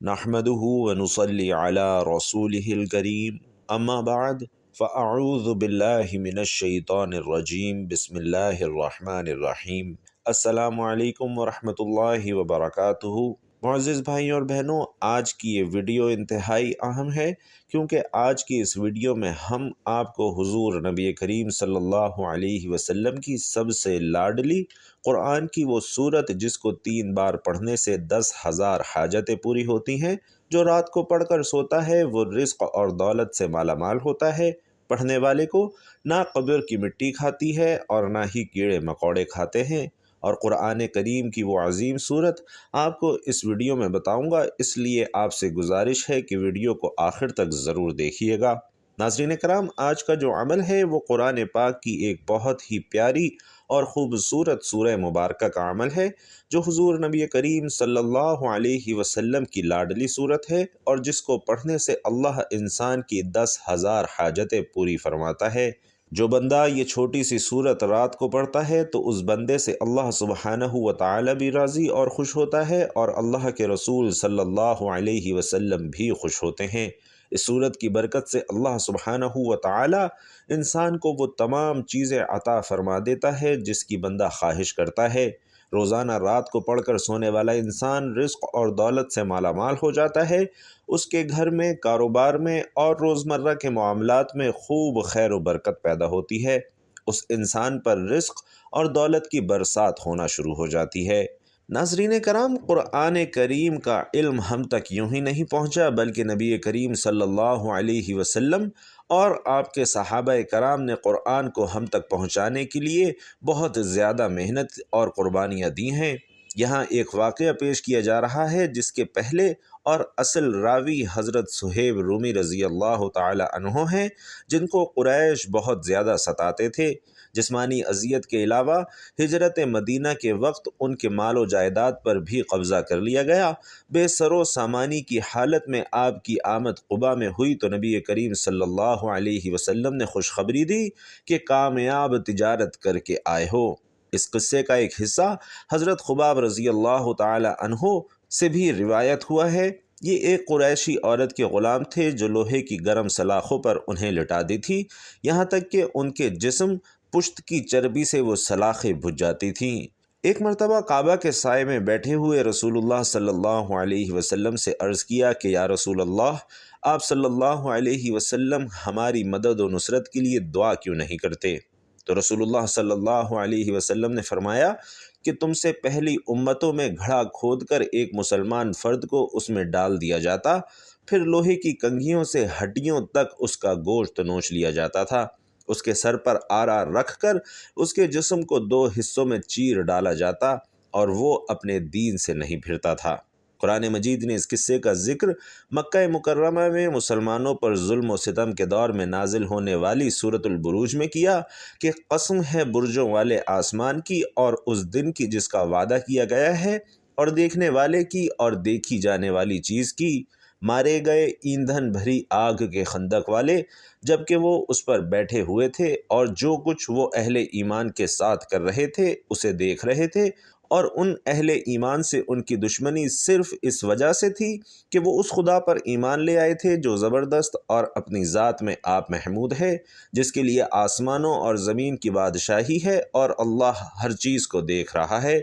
نحمده ونصلي على رسوله الكريم اما بعد فاعوذ باللہ من الشیطان الرجیم بسم اللہ الرحمن الرحیم۔ السلام علیکم ورحمۃ اللہ وبرکاتہ۔ معزز بھائیوں اور بہنوں، آج کی یہ ویڈیو انتہائی اہم ہے کیونکہ آج کی اس ویڈیو میں ہم آپ کو حضور نبی کریم صلی اللہ علیہ وسلم کی سب سے لاڈلی قرآن کی وہ سورت جس کو 3 بار پڑھنے سے 10,000 حاجتیں پوری ہوتی ہیں، جو رات کو پڑھ کر سوتا ہے وہ رزق اور دولت سے مالا مال ہوتا ہے، پڑھنے والے کو نہ قبر کی مٹی کھاتی ہے اور نہ ہی کیڑے مکوڑے کھاتے ہیں۔ اور قرآن کریم کی وہ عظیم سورت آپ کو اس ویڈیو میں بتاؤں گا، اس لیے آپ سے گزارش ہے کہ ویڈیو کو آخر تک ضرور دیکھیے گا۔ ناظرین کرام، آج کا جو عمل ہے وہ قرآن پاک کی ایک بہت ہی پیاری اور خوبصورت سورہ مبارکہ کا عمل ہے، جو حضور نبی کریم صلی اللہ علیہ وسلم کی لاڈلی سورت ہے اور جس کو پڑھنے سے اللہ انسان کی 10,000 حاجتیں پوری فرماتا ہے۔ جو بندہ یہ چھوٹی سی سورت رات کو پڑھتا ہے تو اس بندے سے اللہ سبحانہ و تعالی بھی راضی اور خوش ہوتا ہے، اور اللہ کے رسول صلی اللہ علیہ وسلم بھی خوش ہوتے ہیں۔ اس سورت کی برکت سے اللہ سبحانہ و تعالی انسان کو وہ تمام چیزیں عطا فرما دیتا ہے جس کی بندہ خواہش کرتا ہے۔ روزانہ رات کو پڑھ کر سونے والا انسان رزق اور دولت سے مالا مال ہو جاتا ہے، اس کے گھر میں، کاروبار میں اور روزمرہ کے معاملات میں خوب خیر و برکت پیدا ہوتی ہے، اس انسان پر رزق اور دولت کی برسات ہونا شروع ہو جاتی ہے۔ ناظرین کرام، قرآن کریم کا علم ہم تک یوں ہی نہیں پہنچا بلکہ نبی کریم صلی اللہ علیہ وسلم اور آپ کے صحابہ کرام نے قرآن کو ہم تک پہنچانے کے لیے بہت زیادہ محنت اور قربانیاں دی ہیں۔ یہاں ایک واقعہ پیش کیا جا رہا ہے جس کے پہلے اور اصل راوی حضرت صہیب رومی رضی اللہ تعالی عنہ ہیں، جن کو قریش بہت زیادہ ستاتے تھے۔ جسمانی اذیت کے علاوہ ہجرت مدینہ کے وقت ان کے مال و جائیداد پر بھی قبضہ کر لیا گیا۔ بے سر و سامانی کی حالت میں آپ کی آمد قباء میں ہوئی تو نبی کریم صلی اللہ علیہ وسلم نے خوشخبری دی کہ کامیاب تجارت کر کے آئے ہو۔ اس قصے کا ایک حصہ حضرت خباب رضی اللہ تعالی عنہ سے بھی روایت ہوا ہے۔ یہ ایک قریشی عورت کے غلام تھے جو لوہے کی گرم سلاخوں پر انہیں لٹا دی تھی، یہاں تک کہ ان کے جسم پشت کی چربی سے وہ سلاخیں بجھ جاتی تھیں۔ ایک مرتبہ کعبہ کے سائے میں بیٹھے ہوئے رسول اللہ صلی اللہ علیہ وسلم سے عرض کیا کہ یا رسول اللہ، آپ صلی اللہ علیہ وسلم ہماری مدد و نصرت کے لیے دعا کیوں نہیں کرتے؟ تو رسول اللہ صلی اللہ علیہ وسلم نے فرمایا کہ تم سے پہلی امتوں میں گھڑا کھود کر ایک مسلمان فرد کو اس میں ڈال دیا جاتا، پھر لوہے کی کنگھیوں سے ہڈیوں تک اس کا گوشت نوچ لیا جاتا تھا، اس کے سر پر آرا رکھ کر اس کے جسم کو 2 حصوں میں چیر ڈالا جاتا اور وہ اپنے دین سے نہیں پھرتا تھا۔ قرآن مجید نے اس قصے کا ذکر مکہ مکرمہ میں مسلمانوں پر ظلم و ستم کے دور میں نازل ہونے والی سورۃ البروج میں کیا کہ قسم ہے برجوں والے آسمان کی اور اس دن کی جس کا وعدہ کیا گیا ہے، اور دیکھنے والے کی اور دیکھی جانے والی چیز کی، مارے گئے ایندھن بھری آگ کے خندق والے جبکہ وہ اس پر بیٹھے ہوئے تھے، اور جو کچھ وہ اہل ایمان کے ساتھ کر رہے تھے اسے دیکھ رہے تھے، اور ان اہل ایمان سے ان کی دشمنی صرف اس وجہ سے تھی کہ وہ اس خدا پر ایمان لے آئے تھے جو زبردست اور اپنی ذات میں آپ محمود ہے، جس کے لیے آسمانوں اور زمین کی بادشاہی ہے اور اللہ ہر چیز کو دیکھ رہا ہے۔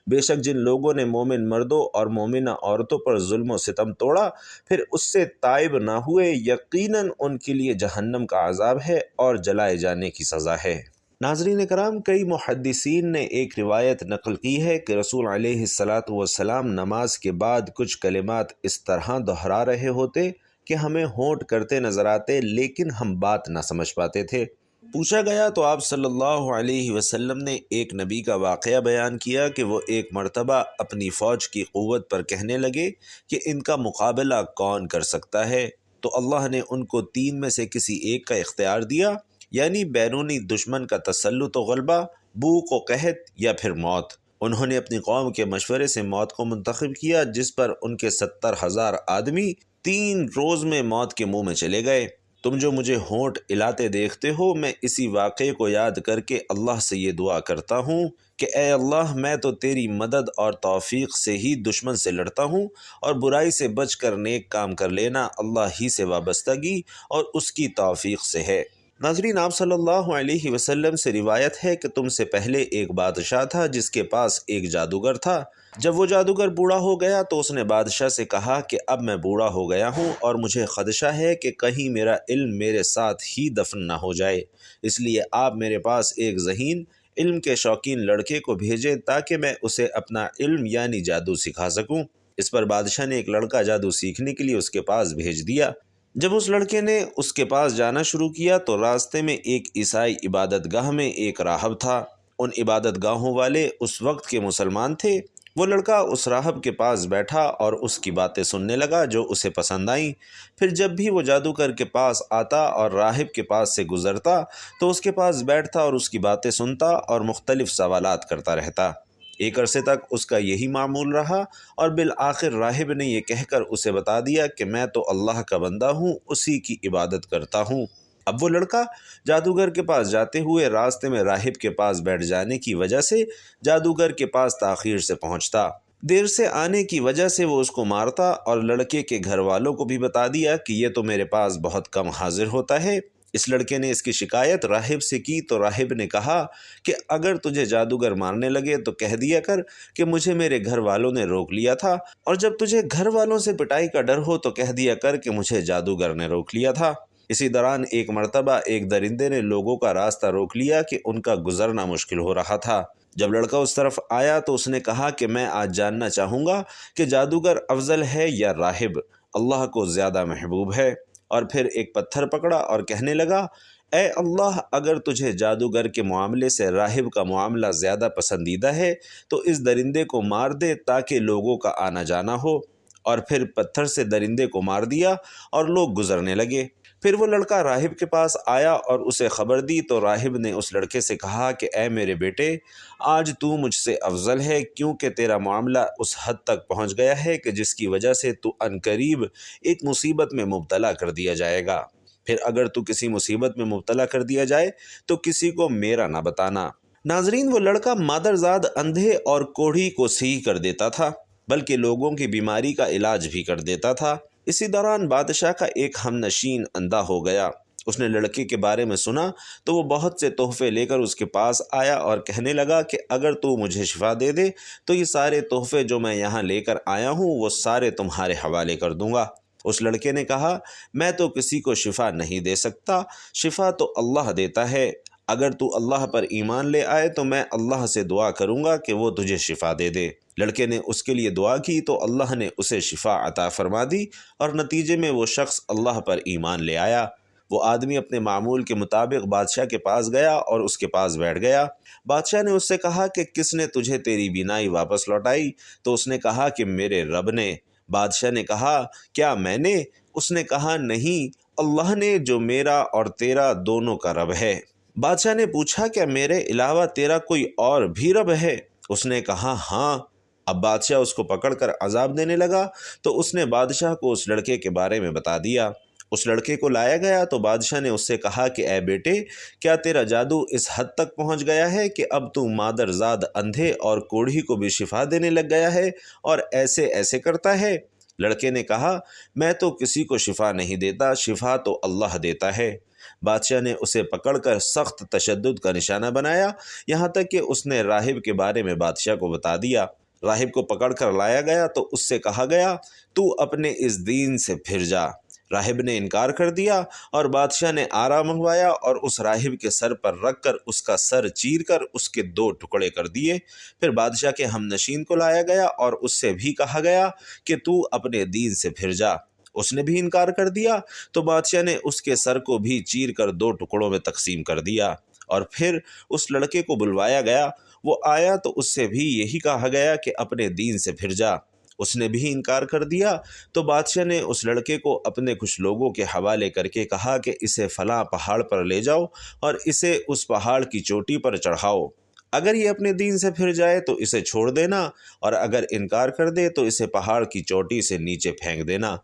بے شک جن لوگوں نے مومن مردوں اور مومنہ عورتوں پر ظلم و ستم توڑا پھر اس سے تائب نہ ہوئے، یقیناً ان کے لیے جہنم کا عذاب ہے اور جلائے جانے کی سزا ہے۔ ناظرین کرام، کئی محدثین نے ایک روایت نقل کی ہے کہ رسول علیہ الصلاۃ والسلام نماز کے بعد کچھ کلمات اس طرح دہرا رہے ہوتے کہ ہمیں ہونٹ کرتے نظر آتے لیکن ہم بات نہ سمجھ پاتے تھے۔ پوچھا گیا تو آپ صلی اللہ علیہ وسلم نے ایک نبی کا واقعہ بیان کیا کہ وہ ایک مرتبہ اپنی فوج کی قوت پر کہنے لگے کہ ان کا مقابلہ کون کر سکتا ہے، تو اللہ نے ان کو 3 میں سے کسی ایک کا اختیار دیا، یعنی بیرونی دشمن کا تسلط و غلبہ، بھوک و قحط یا پھر موت۔ انہوں نے اپنی قوم کے مشورے سے موت کو منتخب کیا، جس پر ان کے 70,000 آدمی 3 روز میں موت کے منہ میں چلے گئے۔ تم جو مجھے ہونٹ ہلاتے دیکھتے ہو، میں اسی واقعے کو یاد کر کے اللہ سے یہ دعا کرتا ہوں کہ اے اللہ، میں تو تیری مدد اور توفیق سے ہی دشمن سے لڑتا ہوں، اور برائی سے بچ کر نیک کام کر لینا اللہ ہی سے وابستگی اور اس کی توفیق سے ہے۔ ناظرین، آپ صلی اللہ علیہ وسلم سے روایت ہے کہ تم سے پہلے ایک بادشاہ تھا جس کے پاس ایک جادوگر تھا۔ جب وہ جادوگر بوڑھا ہو گیا تو اس نے بادشاہ سے کہا کہ اب میں بوڑھا ہو گیا ہوں اور مجھے خدشہ ہے کہ کہیں میرا علم میرے ساتھ ہی دفن نہ ہو جائے، اس لیے آپ میرے پاس ایک ذہین علم کے شوقین لڑکے کو بھیجیں تاکہ میں اسے اپنا علم یعنی جادو سکھا سکوں۔ اس پر بادشاہ نے ایک لڑکا جادو سیکھنے کے لیے اس کے پاس بھیج دیا۔ جب اس لڑکے نے اس کے پاس جانا شروع کیا تو راستے میں ایک عیسائی عبادت گاہ میں ایک راہب تھا۔ ان عبادت گاہوں والے اس وقت کے مسلمان تھے۔ وہ لڑکا اس راہب کے پاس بیٹھا اور اس کی باتیں سننے لگا جو اسے پسند آئیں۔ پھر جب بھی وہ جادوگر کے پاس آتا اور راہب کے پاس سے گزرتا تو اس کے پاس بیٹھتا اور اس کی باتیں سنتا اور مختلف سوالات کرتا رہتا۔ ایک عرصے تک اس کا یہی معمول رہا اور بالآخر راہب نے یہ کہہ کر اسے بتا دیا کہ میں تو اللہ کا بندہ ہوں، اسی کی عبادت کرتا ہوں۔ اب وہ لڑکا جادوگر کے پاس جاتے ہوئے راستے میں راہب کے پاس بیٹھ جانے کی وجہ سے جادوگر کے پاس تاخیر سے پہنچتا۔ دیر سے آنے کی وجہ سے وہ اس کو مارتا اور لڑکے کے گھر والوں کو بھی بتا دیا کہ یہ تو میرے پاس بہت کم حاضر ہوتا ہے۔ اس لڑکے نے اس کی شکایت راہب سے کی تو راہب نے کہا کہ اگر تجھے جادوگر مارنے لگے تو کہہ دیا کر کہ مجھے میرے گھر والوں نے روک لیا تھا، اور جب تجھے گھر والوں سے پٹائی کا ڈر ہو تو کہہ دیا کر کہ مجھے جادوگر نے روک لیا تھا۔ اسی دوران ایک مرتبہ ایک درندے نے لوگوں کا راستہ روک لیا کہ ان کا گزرنا مشکل ہو رہا تھا۔ جب لڑکا اس طرف آیا تو اس نے کہا کہ میں آج جاننا چاہوں گا کہ جادوگر افضل ہے یا راہب، اللہ کو زیادہ محبوب ہے۔ اور پھر ایک پتھر پکڑا اور کہنے لگا، اے اللہ، اگر تجھے جادوگر کے معاملے سے راہب کا معاملہ زیادہ پسندیدہ ہے تو اس درندے کو مار دے تاکہ لوگوں کا آنا جانا ہو۔ اور پھر پتھر سے درندے کو مار دیا اور لوگ گزرنے لگے۔ پھر وہ لڑکا راہب کے پاس آیا اور اسے خبر دی تو راہب نے اس لڑکے سے کہا کہ اے میرے بیٹے، آج تو مجھ سے افضل ہے، کیونکہ تیرا معاملہ اس حد تک پہنچ گیا ہے کہ جس کی وجہ سے تو عنقریب ایک مصیبت میں مبتلا کر دیا جائے گا۔ پھر اگر تو کسی مصیبت میں مبتلا کر دیا جائے تو کسی کو میرا نہ بتانا۔ ناظرین، وہ لڑکا مادرزاد اندھے اور کوڑھی کو صحیح کر دیتا تھا، بلکہ لوگوں کی بیماری کا علاج بھی کر دیتا تھا۔ اسی دوران بادشاہ کا ایک ہم نشین اندھا ہو گیا۔ اس نے لڑکے کے بارے میں سنا تو وہ بہت سے تحفے لے کر اس کے پاس آیا اور کہنے لگا کہ اگر تو مجھے شفا دے دے تو یہ سارے تحفے جو میں یہاں لے کر آیا ہوں وہ سارے تمہارے حوالے کر دوں گا۔ اس لڑکے نے کہا، میں تو کسی کو شفا نہیں دے سکتا، شفا تو اللہ دیتا ہے۔ اگر تو اللہ پر ایمان لے آئے تو میں اللہ سے دعا کروں گا کہ وہ تجھے شفا دے دے۔ لڑکے نے اس کے لیے دعا کی تو اللہ نے اسے شفا عطا فرما دی اور نتیجے میں وہ شخص اللہ پر ایمان لے آیا۔ وہ آدمی اپنے معمول کے مطابق بادشاہ کے پاس گیا اور اس کے پاس بیٹھ گیا۔ بادشاہ نے اس سے کہا کہ کس نے تجھے تیری بینائی واپس لوٹائی؟ تو اس نے کہا کہ میرے رب نے۔ بادشاہ نے کہا، کیا میں نے؟ اس نے کہا، نہیں، اللہ نے، جو میرا اور تیرا دونوں کا رب ہے۔ بادشاہ نے پوچھا، کیا میرے علاوہ تیرا کوئی اور بھی رب ہے؟ اس نے کہا، ہاں۔ اب بادشاہ اس کو پکڑ کر عذاب دینے لگا تو اس نے بادشاہ کو اس لڑکے کے بارے میں بتا دیا۔ اس لڑکے کو لایا گیا تو بادشاہ نے اس سے کہا کہ اے بیٹے، کیا تیرا جادو اس حد تک پہنچ گیا ہے کہ اب تو مادرزاد اندھے اور کوڑھی کو بھی شفا دینے لگ گیا ہے اور ایسے ایسے کرتا ہے؟ لڑکے نے کہا، میں تو کسی کو شفا نہیں دیتا، شفا تو اللہ دیتا ہے۔ بادشاہ نے اسے پکڑ کر سخت تشدد کا نشانہ بنایا، یہاں تک کہ اس نے راہب کے بارے میں بادشاہ کو بتا دیا۔ راہب کو پکڑ کر لایا گیا تو اس سے کہا گیا، تو اپنے اس دین سے پھر جا۔ راہب نے انکار کر دیا اور بادشاہ نے آرا منگوایا اور اس راہب کے سر پر رکھ کر اس کا سر چیر کر اس کے 2 ٹکڑے کر دیے۔ پھر بادشاہ کے ہم نشین کو لایا گیا اور اس سے بھی کہا گیا کہ تو اپنے دین سے پھر جا۔ اس نے بھی انکار کر دیا تو بادشاہ نے اس کے سر کو بھی چیر کر 2 ٹکڑوں میں تقسیم کر دیا۔ اور پھر اس لڑکے کو بلوایا گیا، وہ آیا تو اس سے بھی یہی کہا گیا کہ اپنے دین سے پھر جا۔ اس نے بھی انکار کر دیا تو بادشاہ نے اس لڑکے کو اپنے کچھ لوگوں کے حوالے کر کے کہا کہ اسے فلاں پہاڑ پر لے جاؤ اور اسے اس پہاڑ کی چوٹی پر چڑھاؤ۔ اگر یہ اپنے دین سے پھر جائے تو اسے چھوڑ دینا، اور اگر انکار کر دے تو اسے پہاڑ کی چوٹی سے نیچے پھینک دینا۔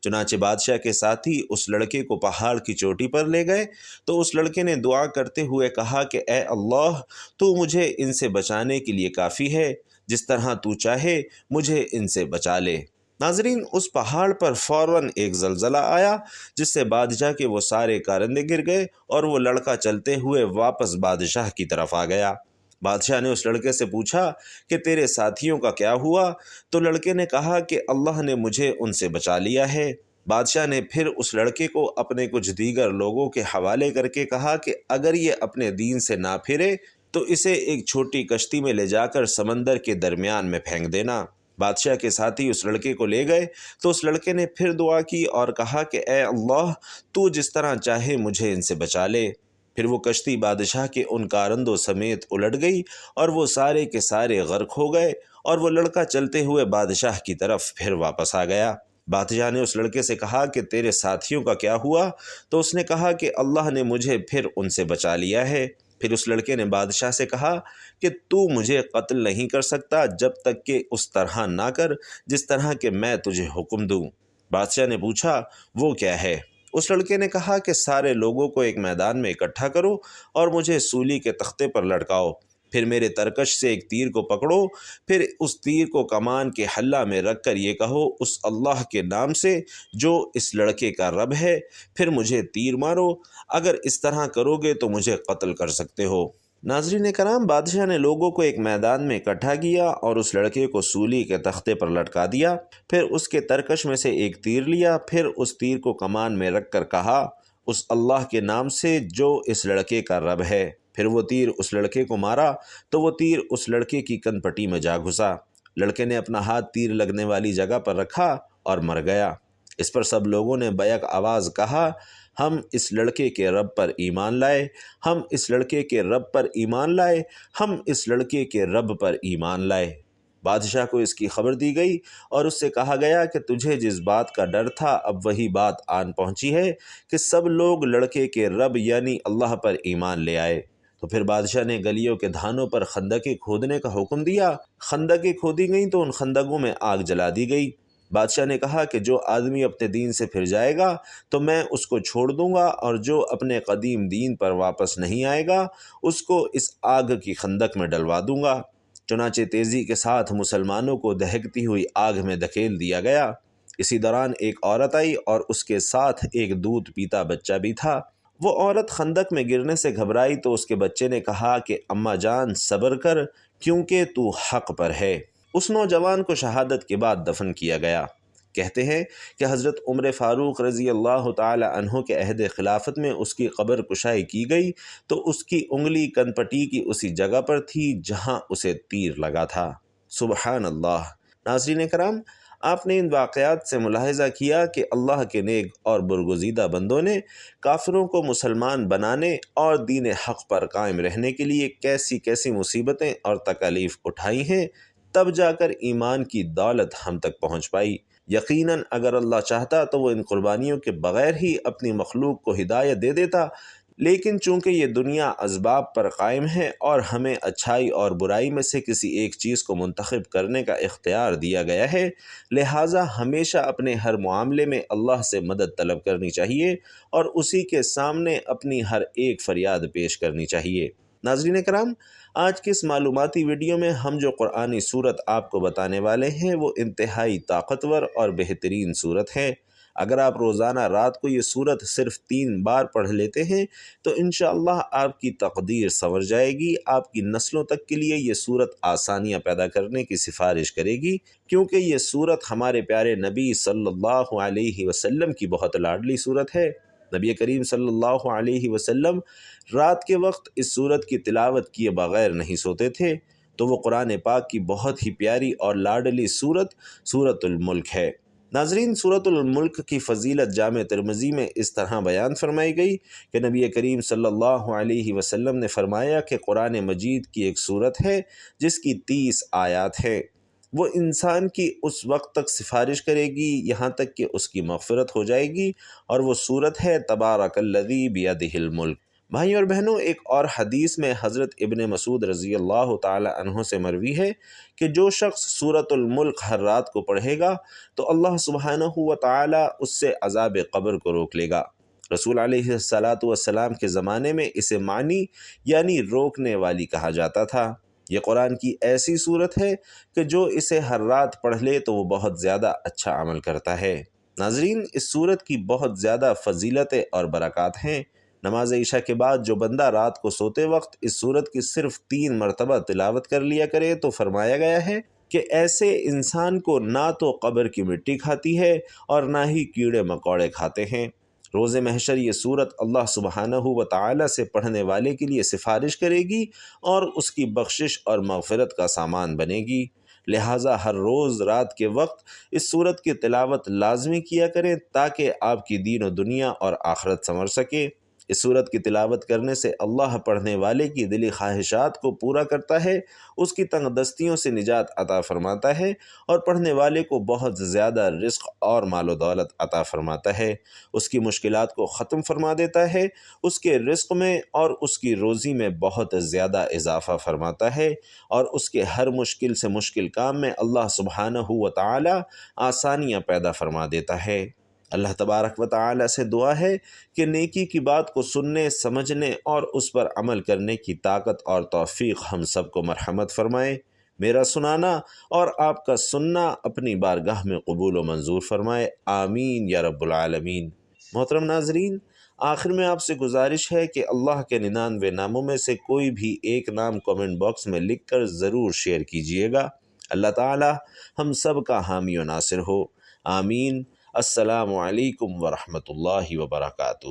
چنانچہ بادشاہ کے ساتھی اس لڑکے کو پہاڑ کی چوٹی پر لے گئے تو اس لڑکے نے دعا کرتے ہوئے کہا کہ اے اللہ، تو مجھے ان سے بچانے کے لیے کافی ہے، جس طرح تو چاہے مجھے ان سے بچا لے۔ ناظرین، اس پہاڑ پر فوراً ایک زلزلہ آیا جس سے بادشاہ کے وہ سارے کارندے گر گئے اور وہ لڑکا چلتے ہوئے واپس بادشاہ کی طرف آ گیا۔ بادشاہ نے اس لڑکے سے پوچھا کہ تیرے ساتھیوں کا کیا ہوا؟ تو لڑکے نے کہا کہ اللہ نے مجھے ان سے بچا لیا ہے۔ بادشاہ نے پھر اس لڑکے کو اپنے کچھ دیگر لوگوں کے حوالے کر کے کہا کہ اگر یہ اپنے دین سے نہ پھرے تو اسے ایک چھوٹی کشتی میں لے جا کر سمندر کے درمیان میں پھینک دینا۔ بادشاہ کے ساتھی اس لڑکے کو لے گئے تو اس لڑکے نے پھر دعا کی اور کہا کہ اے اللہ، تو جس طرح چاہے مجھے ان سے بچا لے۔ پھر وہ کشتی بادشاہ کے ان کارندوں سمیت الٹ گئی اور وہ سارے کے سارے غرق ہو گئے اور وہ لڑکا چلتے ہوئے بادشاہ کی طرف پھر واپس آ گیا۔ بادشاہ نے اس لڑکے سے کہا کہ تیرے ساتھیوں کا کیا ہوا؟ تو اس نے کہا کہ اللہ نے مجھے پھر ان سے بچا لیا ہے۔ پھر اس لڑکے نے بادشاہ سے کہا کہ تو مجھے قتل نہیں کر سکتا جب تک کہ اس طرح نہ کر جس طرح کہ میں تجھے حکم دوں۔ بادشاہ نے پوچھا وہ کیا ہے؟ اس لڑکے نے کہا کہ سارے لوگوں کو ایک میدان میں اکٹھا کرو اور مجھے سولی کے تختے پر لٹکاؤ، پھر میرے ترکش سے ایک تیر کو پکڑو، پھر اس تیر کو کمان کے حلہ میں رکھ کر یہ کہو اس اللہ کے نام سے جو اس لڑکے کا رب ہے، پھر مجھے تیر مارو، اگر اس طرح کرو گے تو مجھے قتل کر سکتے ہو۔ ناظرین کرام، بادشاہ نے لوگوں کو ایک میدان میں اکٹھا کیا اور اس لڑکے کو سولی کے تختے پر لٹکا دیا، پھر اس کے ترکش میں سے ایک تیر لیا، پھر اس تیر کو کمان میں رکھ کر کہا اس اللہ کے نام سے جو اس لڑکے کا رب ہے، پھر وہ تیر اس لڑکے کو مارا تو وہ تیر اس لڑکے کی کن پٹی میں جا گھسا۔ لڑکے نے اپنا ہاتھ تیر لگنے والی جگہ پر رکھا اور مر گیا۔ اس پر سب لوگوں نے بیک آواز کہا ہم اس لڑکے کے رب پر ایمان لائے، ہم اس لڑکے کے رب پر ایمان لائے، ہم اس لڑکے کے رب پر ایمان لائے۔ بادشاہ کو اس کی خبر دی گئی اور اس سے کہا گیا کہ تجھے جس بات کا ڈر تھا اب وہی بات آن پہنچی ہے کہ سب لوگ لڑکے کے رب یعنی اللہ پر ایمان لے آئے۔ تو پھر بادشاہ نے گلیوں کے دھانوں پر خندقیں کھودنے کا حکم دیا۔ خندقیں کھودی گئیں تو ان خندقوں میں آگ جلا دی گئی۔ بادشاہ نے کہا کہ جو آدمی اپنے دین سے پھر جائے گا تو میں اس کو چھوڑ دوں گا، اور جو اپنے قدیم دین پر واپس نہیں آئے گا اس کو اس آگ کی خندق میں ڈلوا دوں گا۔ چنانچہ تیزی کے ساتھ مسلمانوں کو دہکتی ہوئی آگ میں دھکیل دیا گیا۔ اسی دوران ایک عورت آئی اور اس کے ساتھ ایک دودھ پیتا بچہ بھی تھا۔ وہ عورت خندق میں گرنے سے گھبرائی تو اس کے بچے نے کہا کہ اماں جان صبر کر، کیونکہ تو حق پر ہے۔ اس نوجوان کو شہادت کے بعد دفن کیا گیا۔ کہتے ہیں کہ حضرت عمر فاروق رضی اللہ تعالی عنہ کے عہد خلافت میں اس کی قبر کشائی کی گئی تو اس کی انگلی کن پٹی کی اسی جگہ پر تھی جہاں اسے تیر لگا تھا۔ سبحان اللہ۔ ناظرین کرام، آپ نے ان واقعات سے ملاحظہ کیا کہ اللہ کے نیک اور برگزیدہ بندوں نے کافروں کو مسلمان بنانے اور دین حق پر قائم رہنے کے لیے کیسی کیسی مصیبتیں اور تکالیف اٹھائی ہیں، تب جا کر ایمان کی دولت ہم تک پہنچ پائی۔ یقیناً اگر اللہ چاہتا تو وہ ان قربانیوں کے بغیر ہی اپنی مخلوق کو ہدایت دے دیتا، لیکن چونکہ یہ دنیا اسباب پر قائم ہے اور ہمیں اچھائی اور برائی میں سے کسی ایک چیز کو منتخب کرنے کا اختیار دیا گیا ہے، لہٰذا ہمیشہ اپنے ہر معاملے میں اللہ سے مدد طلب کرنی چاہیے اور اسی کے سامنے اپنی ہر ایک فریاد پیش کرنی چاہیے۔ ناظرین کرام، آج کی اس معلوماتی ویڈیو میں ہم جو قرآنی صورت آپ کو بتانے والے ہیں وہ انتہائی طاقتور اور بہترین صورت ہے۔ اگر آپ روزانہ رات کو یہ صورت صرف 3 بار پڑھ لیتے ہیں تو انشاءاللہ آپ کی تقدیر سنور جائے گی۔ آپ کی نسلوں تک کے لیے یہ صورت آسانیاں پیدا کرنے کی سفارش کرے گی، کیونکہ یہ صورت ہمارے پیارے نبی صلی اللہ علیہ وسلم کی بہت لاڈلی صورت ہے۔ نبی کریم صلی اللہ علیہ وسلم رات کے وقت اس صورت کی تلاوت کیے بغیر نہیں سوتے تھے، تو وہ قرآن پاک کی بہت ہی پیاری اور لاڈلی صورت سورۃ الملک ہے۔ ناظرین، سورۃ الملک کی فضیلت جامع ترمذی میں اس طرح بیان فرمائی گئی کہ نبی کریم صلی اللہ علیہ وسلم نے فرمایا کہ قرآن مجید کی ایک صورت ہے جس کی 30 آیات ہیں، وہ انسان کی اس وقت تک سفارش کرے گی یہاں تک کہ اس کی مغفرت ہو جائے گی، اور وہ صورت ہے تبارک الذی بیدہ الملک۔ بھائی اور بہنوں، ایک اور حدیث میں حضرت ابن مسعود رضی اللہ تعالی عنہ سے مروی ہے کہ جو شخص سورۃ الملک ہر رات کو پڑھے گا تو اللہ سبحانہ و تعالی اس سے عذاب قبر کو روک لے گا۔ رسول علیہ السلام کے زمانے میں اسے معنی یعنی روکنے والی کہا جاتا تھا۔ یہ قرآن کی ایسی صورت ہے کہ جو اسے ہر رات پڑھ لے تو وہ بہت زیادہ اچھا عمل کرتا ہے۔ ناظرین، اس صورت کی بہت زیادہ فضیلتیں اور برکات ہیں۔ نماز عشاء کے بعد جو بندہ رات کو سوتے وقت اس صورت کی صرف 3 مرتبہ تلاوت کر لیا کرے تو فرمایا گیا ہے کہ ایسے انسان کو نہ تو قبر کی مٹی کھاتی ہے اور نہ ہی کیڑے مکوڑے کھاتے ہیں۔ روز محشر یہ صورت اللہ سبحانہ و تعالی سے پڑھنے والے کے لیے سفارش کرے گی اور اس کی بخشش اور مغفرت کا سامان بنے گی۔ لہٰذا ہر روز رات کے وقت اس صورت کی تلاوت لازمی کیا کریں تاکہ آپ کی دین و دنیا اور آخرت سنور سکے۔ اس صورت کی تلاوت کرنے سے اللہ پڑھنے والے کی دلی خواہشات کو پورا کرتا ہے، اس کی تنگ دستیوں سے نجات عطا فرماتا ہے اور پڑھنے والے کو بہت زیادہ رزق اور مال و دولت عطا فرماتا ہے، اس کی مشکلات کو ختم فرما دیتا ہے، اس کے رزق میں اور اس کی روزی میں بہت زیادہ اضافہ فرماتا ہے اور اس کے ہر مشکل سے مشکل کام میں اللہ سبحانہ و تعالی آسانیاں پیدا فرما دیتا ہے۔ اللہ تبارک و تعالی سے دعا ہے کہ نیکی کی بات کو سننے، سمجھنے اور اس پر عمل کرنے کی طاقت اور توفیق ہم سب کو مرحمت فرمائے۔ میرا سنانا اور آپ کا سننا اپنی بارگاہ میں قبول و منظور فرمائے، آمین یا رب العالمین۔ محترم ناظرین، آخر میں آپ سے گزارش ہے کہ اللہ کے 99 ناموں میں سے کوئی بھی ایک نام کامنٹ باکس میں لکھ کر ضرور شیئر کیجئے گا۔ اللہ تعالی ہم سب کا حامی و ناصر ہو، آمین۔ السلام علیکم ورحمۃ اللہ وبرکاتہ۔